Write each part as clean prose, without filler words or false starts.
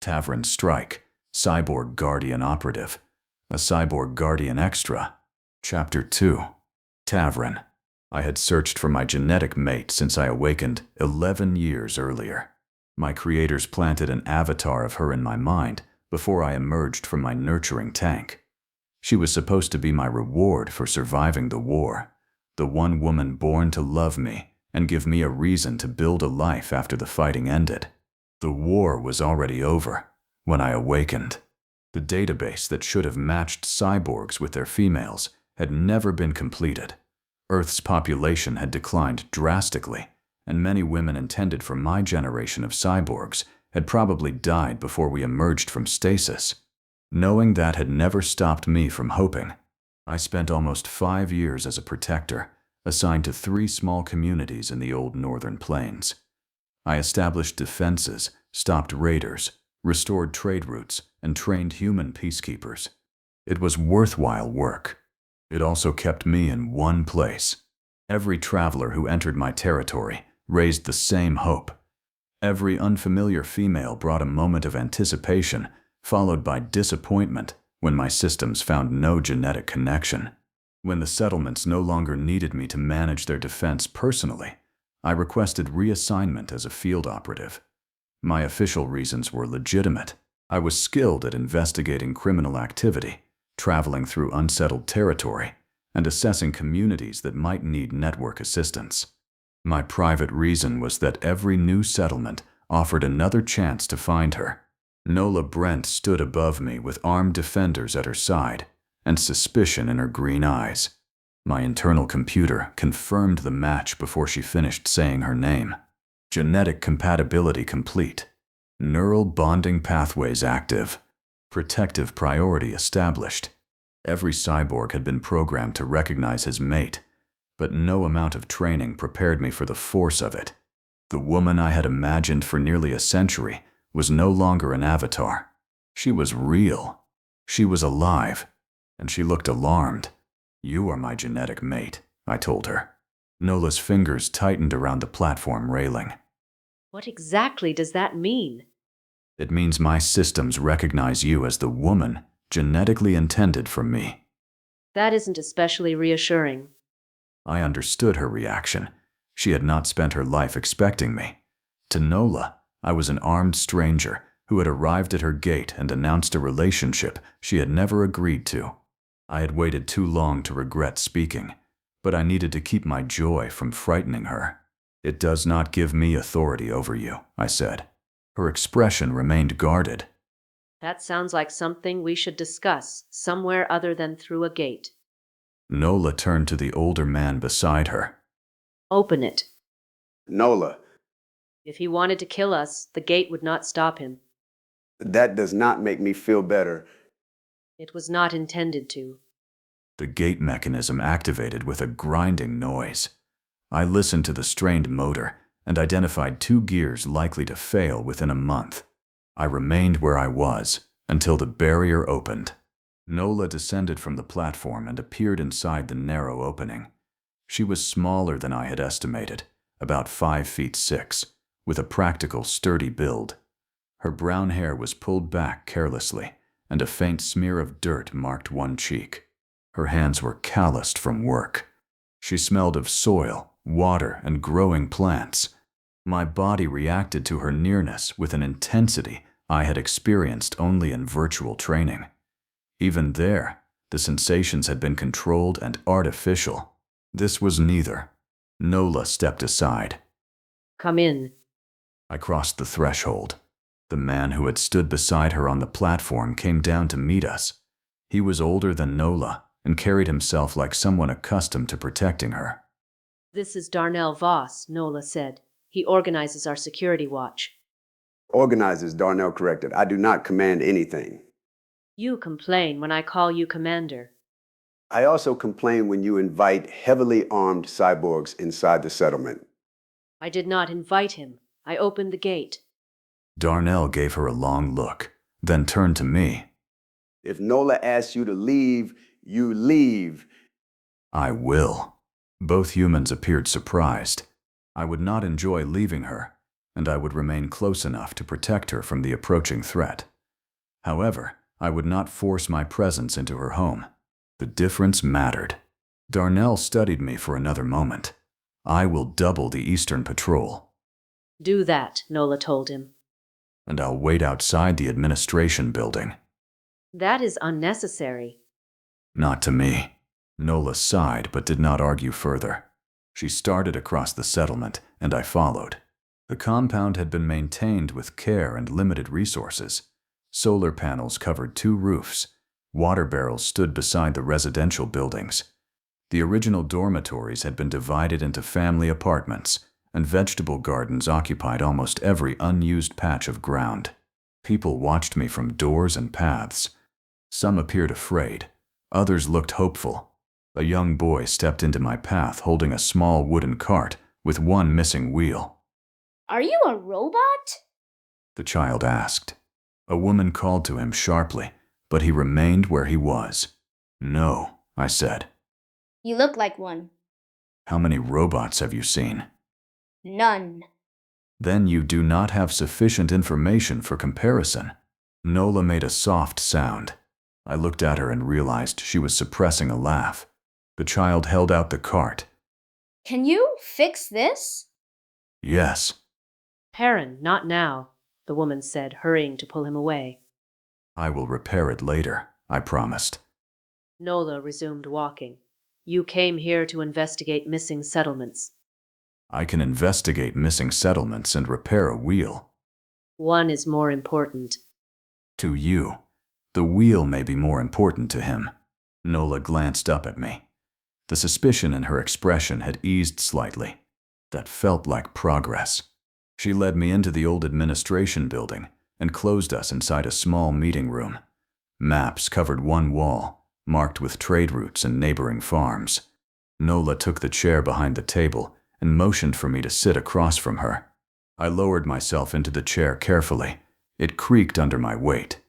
Tavren Strike, Cyborg Guardian Operative, a Cyborg Guardian Extra. Chapter 2. Tavren. I had searched for my genetic mate since I awakened 11 years earlier. My creators planted an avatar of her in my mind before I emerged from my nurturing tank. She was supposed to be my reward for surviving the war, the one woman born to love me and give me a reason to build a life after the fighting ended. The war was already over when I awakened. The database that should have matched cyborgs with their females had never been completed. Earth's population had declined drastically, and many women intended for my generation of cyborgs had probably died before we emerged from stasis. Knowing that had never stopped me from hoping. I spent almost 5 years as a protector, assigned to 3 small communities in the old northern plains. I established defenses, stopped raiders, restored trade routes, and trained human peacekeepers. It was worthwhile work. It also kept me in one place. Every traveler who entered my territory raised the same hope. Every unfamiliar female brought a moment of anticipation, followed by disappointment when my systems found no genetic connection. When the settlements no longer needed me to manage their defense personally, I requested reassignment as a field operative. My official reasons were legitimate. I was skilled at investigating criminal activity, traveling through unsettled territory, and assessing communities that might need network assistance. My private reason was that every new settlement offered another chance to find her. Nola Brent stood above me with armed defenders at her side and suspicion in her green eyes. My internal computer confirmed the match before she finished saying her name. Genetic compatibility complete. Neural bonding pathways active. Protective priority established. Every cyborg had been programmed to recognize his mate, but no amount of training prepared me for the force of it. The woman I had imagined for nearly a century was no longer an avatar. She was real. She was alive, and she looked alarmed. "You are my genetic mate," I told her. Nola's fingers tightened around the platform railing. What exactly does that mean? It means my systems recognize you as the woman genetically intended for me. That isn't especially reassuring. I understood her reaction. She had not spent her life expecting me. To Nola, I was an armed stranger who had arrived at her gate and announced a relationship she had never agreed to. I had waited too long to regret speaking, but I needed to keep my joy from frightening her. "It does not give me authority over you," I said. Her expression remained guarded. That sounds like something we should discuss somewhere other than through a gate. Nola turned to the older man beside her. Open it. Nola, If he wanted to kill us, the gate would not stop him. that does not make me feel better. It was not intended to. The gate mechanism activated with a grinding noise. I listened to the strained motor and identified 2 gears likely to fail within a month. I remained where I was until the barrier opened. Nola descended from the platform and appeared inside the narrow opening. She was smaller than I had estimated, about 5 feet 6, with a practical, sturdy build. Her brown hair was pulled back carelessly, and a faint smear of dirt marked one cheek. Her hands were calloused from work. She smelled of soil, water, and growing plants. My body reacted to her nearness with an intensity I had experienced only in virtual training. Even there, the sensations had been controlled and artificial. This was neither. Nola stepped aside. Come in. I crossed the threshold. The man who had stood beside her on the platform came down to meet us. He was older than Nola and carried himself like someone accustomed to protecting her. This is Darnell Voss, Nola said. He organizes our security watch. Organizers, Darnell corrected. I do not command anything. You complain when I call you commander. I also complain when you invite heavily armed cyborgs inside the settlement. I did not invite him. I opened the gate. Darnell gave her a long look, then turned to me. If Nola asks you to leave, you leave. "I will." Both humans appeared surprised. I would not enjoy leaving her, and I would remain close enough to protect her from the approaching threat. However, I would not force my presence into her home. The difference mattered. Darnell studied me for another moment. I will double the Eastern Patrol. Do that, Nola told him. And I'll wait outside the administration building. That is unnecessary. Not to me. Nola sighed but did not argue further. She started across the settlement, and I followed. The compound had been maintained with care and limited resources. Solar panels covered 2 roofs. Water barrels stood beside the residential buildings. The original dormitories had been divided into family apartments, and vegetable gardens occupied almost every unused patch of ground. People watched me from doors and paths. Some appeared afraid. Others looked hopeful. A young boy stepped into my path holding a small wooden cart with one missing wheel. Are you a robot? The child asked. A woman called to him sharply, but he remained where he was. No, I said. You look like one. How many robots have you seen? None. Then you do not have sufficient information for comparison. Nola made a soft sound. I looked at her and realized she was suppressing a laugh. The child held out the cart. Can you fix this? Yes. Perrin, not now, the woman said, hurrying to pull him away. I will repair it later, I promised. Nola resumed walking. You came here to investigate missing settlements. I can investigate missing settlements and repair a wheel. One is more important. To you. The wheel may be more important to him. Nola glanced up at me. The suspicion in her expression had eased slightly. That felt like progress. She led me into the old administration building and closed us inside a small meeting room. Maps covered one wall, marked with trade routes and neighboring farms. Nola took the chair behind the table and motioned for me to sit across from her. I lowered myself into the chair carefully. It creaked under my weight.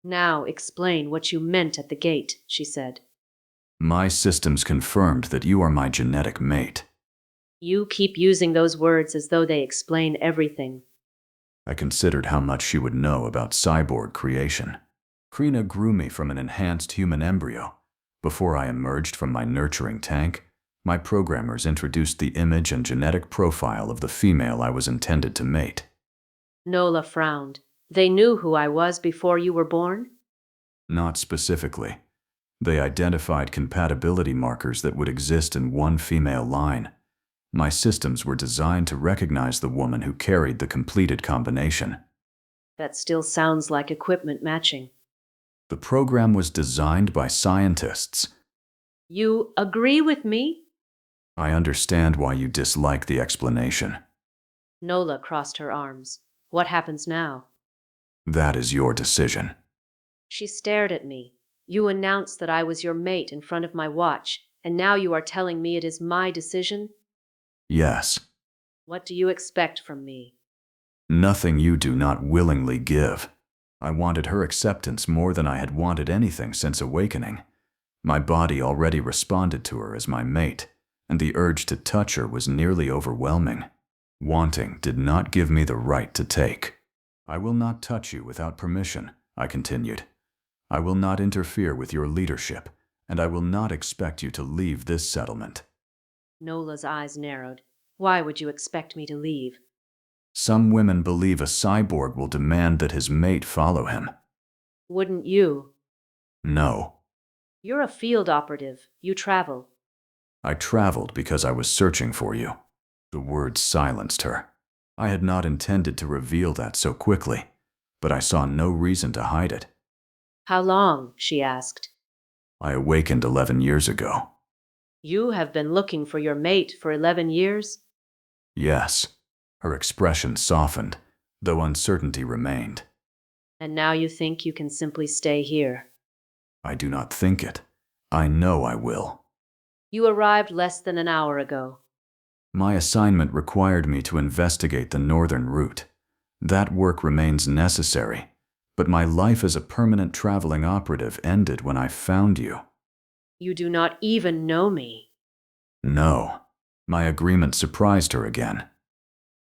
Now explain what you meant at the gate, she said. My systems confirmed that you are my genetic mate. You keep using those words as though they explain everything. I considered how much she would know about cyborg creation. Krina grew me from an enhanced human embryo. Before I emerged from my nurturing tank, my programmers introduced the image and genetic profile of the female I was intended to mate. Nola frowned. They knew who I was before you were born? Not specifically. They identified compatibility markers that would exist in one female line. My systems were designed to recognize the woman who carried the completed combination. That still sounds like equipment matching. The program was designed by scientists. You agree with me? I understand why you dislike the explanation. Nola crossed her arms. What happens now? That is your decision. She stared at me. You announced that I was your mate in front of my watch, and now you are telling me it is my decision? Yes. What do you expect from me? Nothing you do not willingly give. I wanted her acceptance more than I had wanted anything since awakening. My body already responded to her as my mate, and the urge to touch her was nearly overwhelming. Wanting did not give me the right to take. I will not touch you without permission, I continued. I will not interfere with your leadership, and I will not expect you to leave this settlement. Nola's eyes narrowed. Why would you expect me to leave? Some women believe a cyborg will demand that his mate follow him. Wouldn't you? No. You're a field operative. You travel. I traveled because I was searching for you. The words silenced her. I had not intended to reveal that so quickly, but I saw no reason to hide it. How long? She asked. I awakened 11 years ago. You have been looking for your mate for 11 years? Yes. Her expression softened, though uncertainty remained. And now you think you can simply stay here? I do not think it. I know I will. You arrived less than an hour ago. My assignment required me to investigate the northern route. That work remains necessary, but my life as a permanent traveling operative ended when I found you. You do not even know me. No. My agreement surprised her again.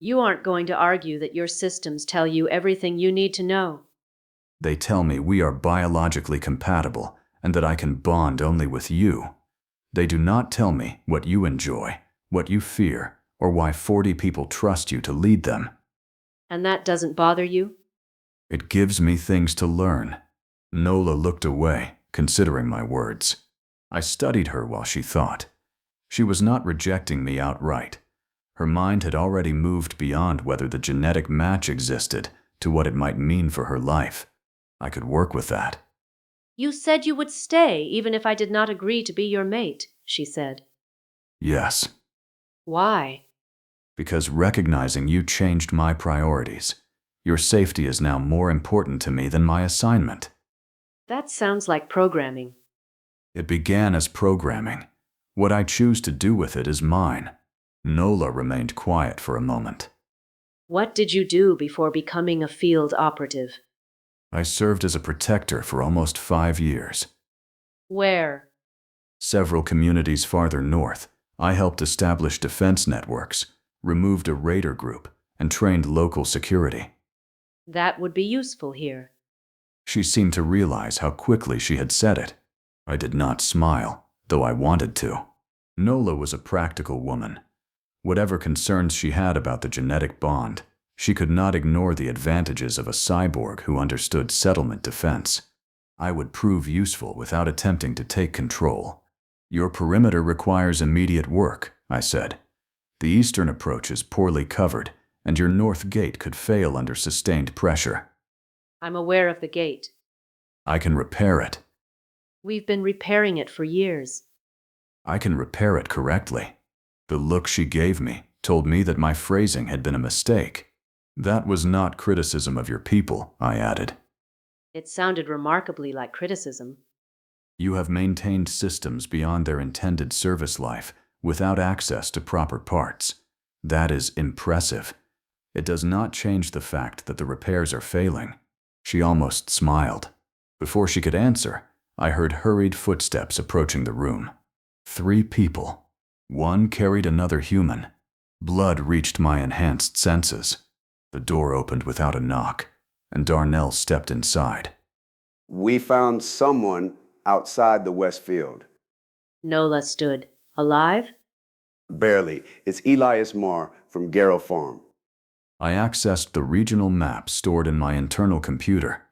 You aren't going to argue that your systems tell you everything you need to know. They tell me we are biologically compatible and that I can bond only with you. They do not tell me what you enjoy, what you fear, or why 40 people trust you to lead them. And that doesn't bother you? It gives me things to learn. Nola looked away, considering my words. I studied her while she thought. She was not rejecting me outright. Her mind had already moved beyond whether the genetic match existed to what it might mean for her life. I could work with that. You said you would stay even if I did not agree to be your mate, she said. Yes, Why? because recognizing you changed my priorities. Your safety is now more important to me than my assignment. That sounds like programming. It began as programming. What I choose to do with it is mine. Nola remained quiet for a moment. What did you do before becoming a field operative? I served as a protector for almost 5 years. Where? Several communities farther north, I helped establish defense networks, removed a raider group, and trained local security. That would be useful here. She seemed to realize how quickly she had said it. I did not smile, though I wanted to. Nola was a practical woman. Whatever concerns she had about the genetic bond, she could not ignore the advantages of a cyborg who understood settlement defense. I would prove useful without attempting to take control. Your perimeter requires immediate work, I said. The eastern approach is poorly covered, and your north gate could fail under sustained pressure. I'm aware of the gate. I can repair it. We've been repairing it for years. I can repair it correctly. The look she gave me told me that my phrasing had been a mistake. That was not criticism of your people, I added. It sounded remarkably like criticism. You have maintained systems beyond their intended service life without access to proper parts. That is impressive. It does not change the fact that the repairs are failing. She almost smiled. Before she could answer, I heard hurried footsteps approaching the room. 3 people. One carried another human. Blood reached my enhanced senses. The door opened without a knock, and Darnell stepped inside. We found someone outside the West Field. Nola stood. Alive? Barely. It's Elias Marr from Garrow Farm. I accessed the regional map stored in my internal computer.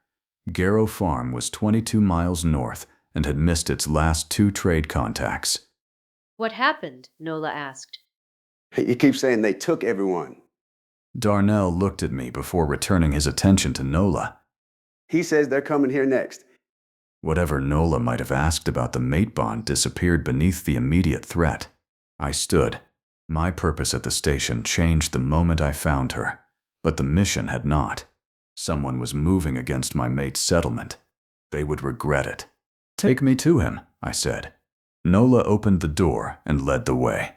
Garrow Farm was 22 miles north and had missed its last 2 trade contacts. What happened? Nola asked. You keep saying they took everyone. Darnell looked at me before returning his attention to Nola. He says they're coming here next. Whatever Nola might have asked about the mate bond disappeared beneath the immediate threat. I stood. My purpose at the station changed the moment I found her, but the mission had not. Someone was moving against my mate's settlement. They would regret it. Take me to him, I said. Nola opened the door and led the way.